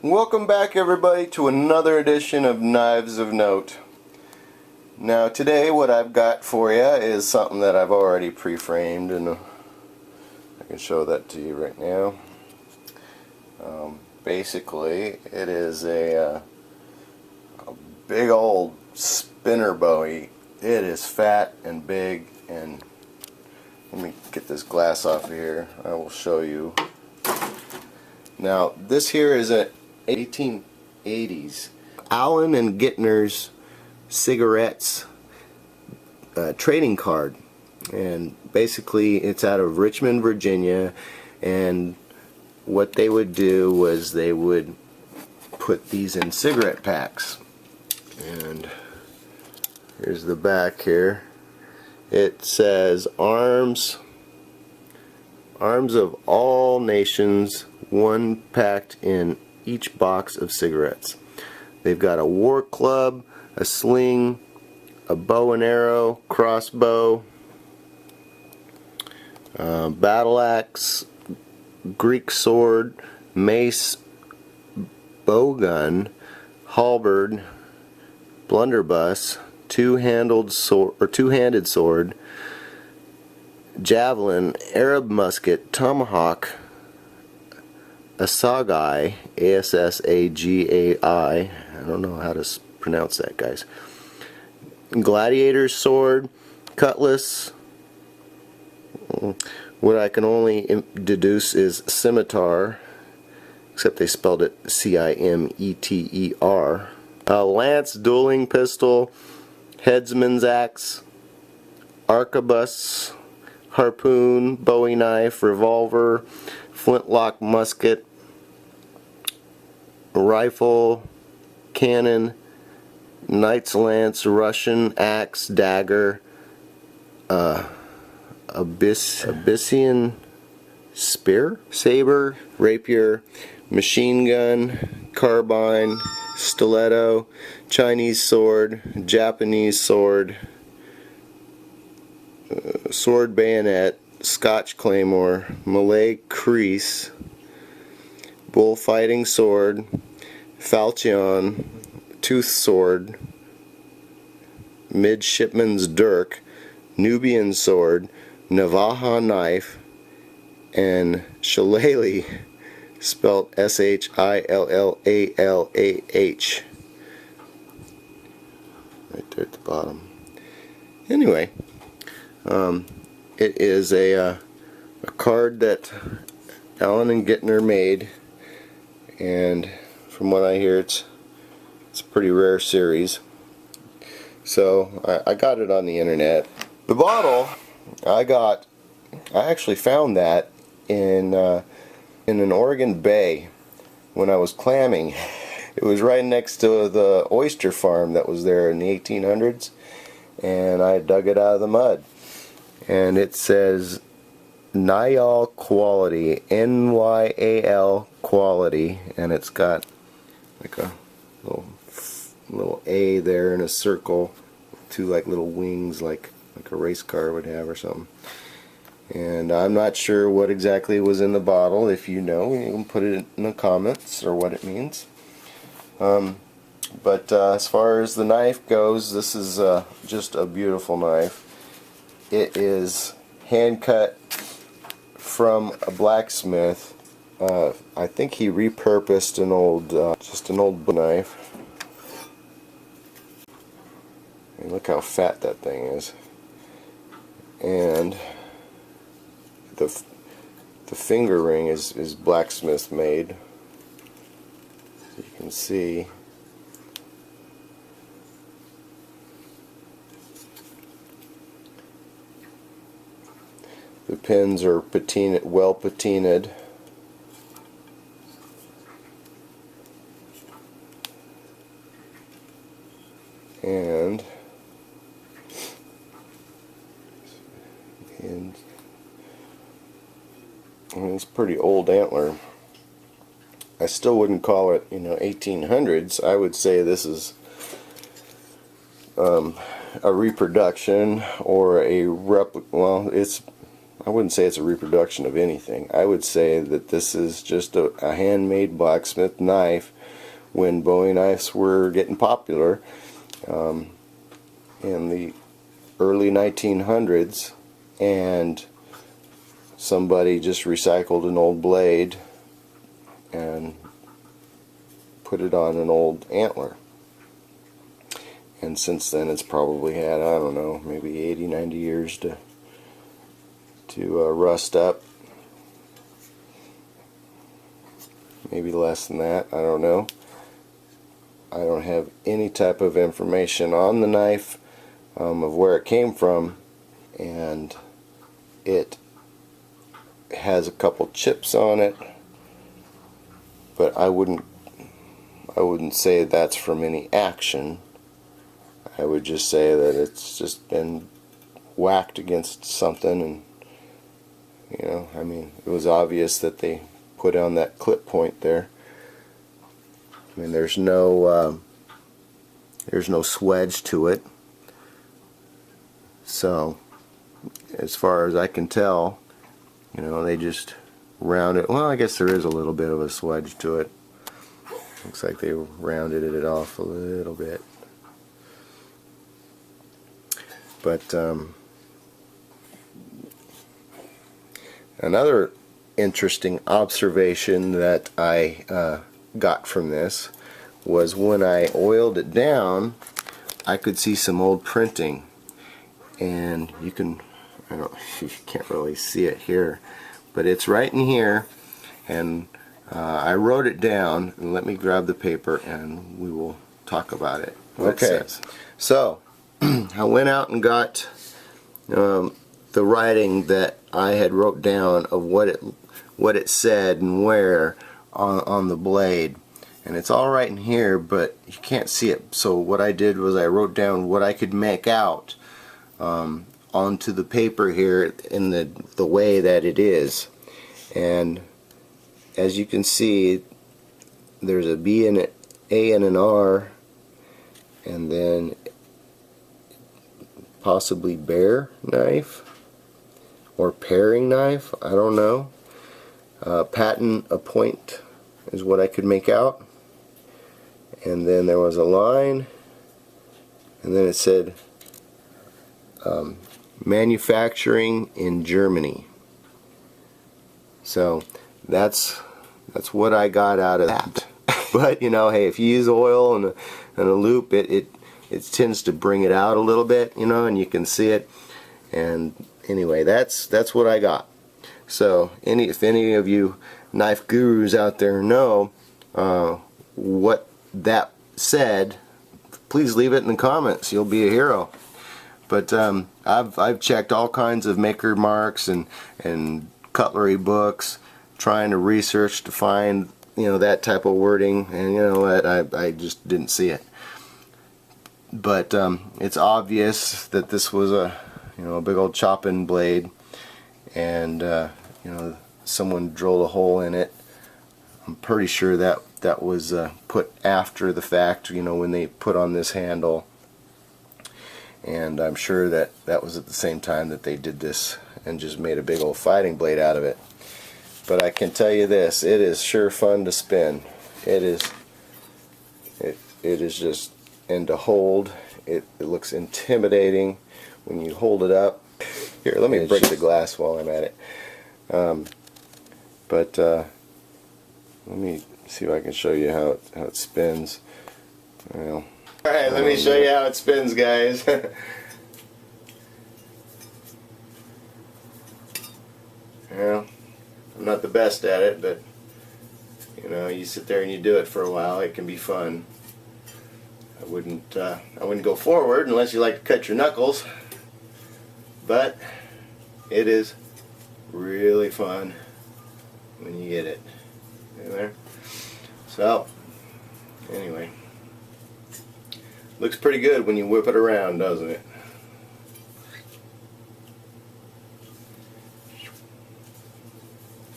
Welcome back, everybody, to another edition of Knives of Note. Now today what I've got for you is something that I've already pre-framed, and I can show that to you right now. Basically it is a big old spinner Bowie. It is fat and big, and let me get this glass off of here. I will show you. Now this here is a 1880s Allen and Ginter's cigarettes trading card, and basically it's out of Richmond, Virginia, and what they would do was they would put these in cigarette packs. And here's the back here. It says arms of all nations, one packed in each box of cigarettes. They've got a war club, a sling, a bow and arrow, crossbow, battle axe, Greek sword, mace, bow gun, halberd, blunderbuss, two-handed sword, javelin, Arab musket, tomahawk, assagai, A-S-S-A-G-A-I, I don't know how to pronounce that, guys, gladiator's sword, cutlass, what I can only deduce is scimitar, except they spelled it C-I-M-E-T-E-R, lance, dueling pistol, headsman's axe, arquebus, harpoon, Bowie knife, revolver, flintlock musket, rifle, cannon, knight's lance, Russian axe, dagger, Abyssinian spear, saber, rapier, machine gun, carbine, stiletto, Chinese sword, Japanese sword, sword bayonet, Scotch claymore, Malay creese, bullfighting sword, falchion, tooth sword, midshipman's dirk, Nubian sword, Navaja knife, and shillelagh, spelled S-H-I-L-L-A-L-A-H, right there at the bottom. Anyway, it is a card that Allen Ginter made, and from what I hear, it's a pretty rare series. So I got it on the internet. The bottle I actually found that in an Oregon bay when I was clamming. It was right next to the oyster farm that was there in the 1800s, and I dug it out of the mud. And it says Nyal quality, N-Y-A-L quality, and it's got like a little A there in a circle, two like little wings, like a race car would have or something. And I'm not sure what exactly was in the bottle. If you know, you can put it in the comments or what it means. But as far as the knife goes, this is just a beautiful knife. It is hand cut from a blacksmith. I think he repurposed an old, just an old knife. And look how fat that thing is. And the finger ring is blacksmith made. You can see. The pins are well patinaed. And it's pretty old antler. I still wouldn't call it, 1800s. I would say this is a reproduction or a replica. Well, I wouldn't say it's a reproduction of anything. I would say that this is just a handmade blacksmith knife when Bowie knives were getting popular in the early 1900s, and somebody just recycled an old blade and put it on an old antler. And since then it's probably had, I don't know, maybe 80, 90 years to rust up. Maybe less than that, I don't know. I don't have any type of information on the knife of where it came from, and it has a couple chips on it, but I wouldn't say that's from any action. I would just say that it's just been whacked against something, and you know, I mean, it was obvious that they put on that clip point there. I mean, there's no swedge to it, so as far as I can tell, you know, they just round it. Well, I guess there is a little bit of a swedge to it. Looks like they rounded it off a little bit. But another interesting observation that I got from this was when I oiled it down, I could see some old printing, and you can't really see it here, but it's right in here, and I wrote it down. And let me grab the paper and we will talk about it. Okay, so I went out and got the writing that I had wrote down of what it said and where on the blade, and it's all right in here, but you can't see it. So what I did was I wrote down what I could make out onto the paper here in the way that it is, and as you can see, there's a B and an A and an R, and then possibly bear knife or paring knife, I don't know. Patent a point is what I could make out, and then there was a line, and then it said manufacturing in Germany. So that's what I got out of that. But you know, hey, if you use oil and a loop, it tends to bring it out a little bit, you know, and you can see it. And anyway, that's what I got. So if any of you knife gurus out there know what that said, please leave it in the comments. You'll be a hero. But I've checked all kinds of maker marks and cutlery books, trying to research to find, you know, that type of wording, and you know what, I just didn't see it. But it's obvious that this was a big old chopping blade, and you know, someone drilled a hole in it. I'm pretty sure that was put after the fact, you know, when they put on this handle, and I'm sure that was at the same time that they did this and just made a big old fighting blade out of it. But I can tell you this, it is sure fun to spin. It is just, and to hold, it looks intimidating when you hold it up. Here, let me break the glass while I'm at it. Let me see if I can show you how it spins. Well, alright, let me show you how it spins, guys. Well, I'm not the best at it, but you know, you sit there and you do it for a while, it can be fun. I wouldn't go forward unless you like to cut your knuckles, but it is really fun when you get it. There. So anyway, looks pretty good when you whip it around, doesn't it?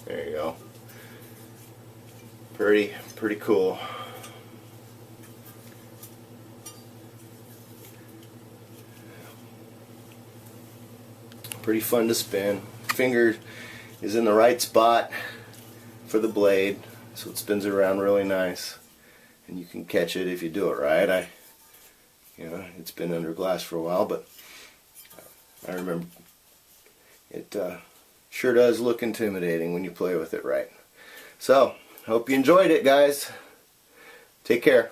There you go. Pretty cool. Pretty fun to spin. finger is in the right spot for the blade, so it spins it around really nice, and you can catch it if you do it right. It's been under glass for a while, but I remember it sure does look intimidating when you play with it right. So, hope you enjoyed it, guys. Take care.